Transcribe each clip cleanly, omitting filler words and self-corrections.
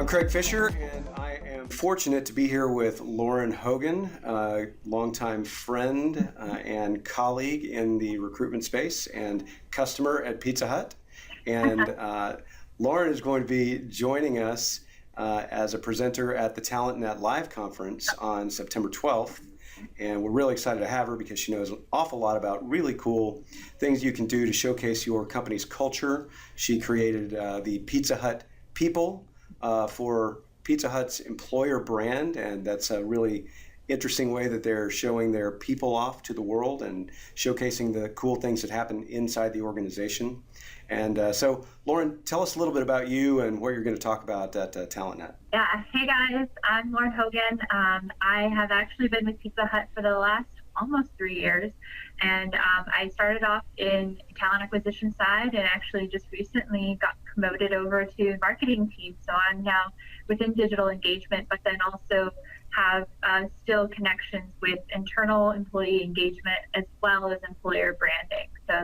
I'm Craig Fisher, and I am fortunate to be here with Lauren Hogan, a longtime friend and colleague in the recruitment space and customer at Pizza Hut. And Lauren is going to be joining us as a presenter at the TalentNet Live Conference on September 12th. And we're really excited to have her because she knows an awful lot about really cool things you can do to showcase your company's culture. She created the Pizza Hut People for Pizza Hut's employer brand, and that's a really interesting way that they're showing their people off to the world and showcasing the cool things that happen inside the organization. And so, Lauren, tell us a little bit about you and what you're going to talk about at TalentNet. Yeah, hey guys, I'm Lauren Hogan. I have actually been with Pizza Hut for the last almost 3 years, and I started off in talent acquisition side and actually just recently got promoted over to marketing team. So I'm now within digital engagement, but then also have still connections with internal employee engagement as well as employer branding. So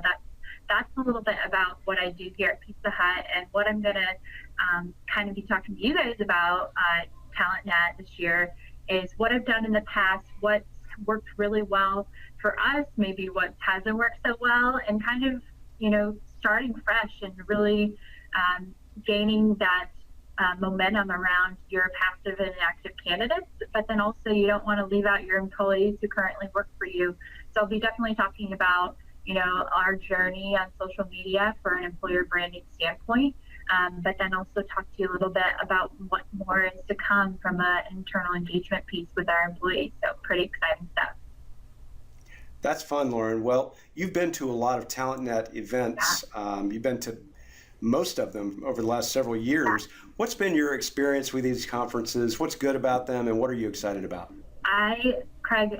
that's a little bit about what I do here at Pizza Hut and what I'm going to kind of be talking to you guys about TalentNet this year is what I've done in the past, what's worked really well for us, maybe what hasn't worked so well, and kind of, starting fresh and really gaining that momentum around your passive and active candidates, but then also you don't want to leave out your employees who currently work for you. So I'll be definitely talking about our journey on social media for an employer branding standpoint, but then also talk to you a little bit about what more is to come from an internal engagement piece with our employees. So pretty exciting stuff. That's fun, Lauren. Well, you've been to a lot of TalentNet events. Yeah. You've been to most of them over the last several years. Yeah. What's been your experience with these conferences? What's good about them, and what are you excited about? Craig,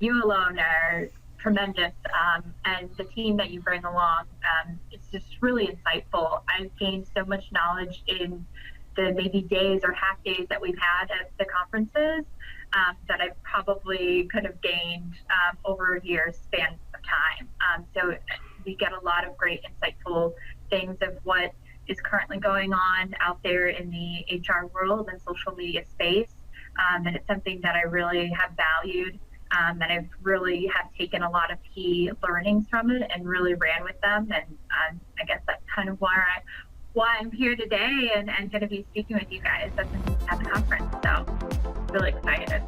you alone are tremendous, and the team that you bring along, it's just really insightful. I've gained so much knowledge in the maybe days or half days that we've had at the conferences that I probably could have gained over a year's span of time. So we get a lot of great insightful things of what is currently going on out there in the HR world and social media space, and it's something that I really have valued. And I've really have taken a lot of key learnings from it and really ran with them. And I guess that's kind of why I'm here today and going to be speaking with you guys at the conference. So really excited.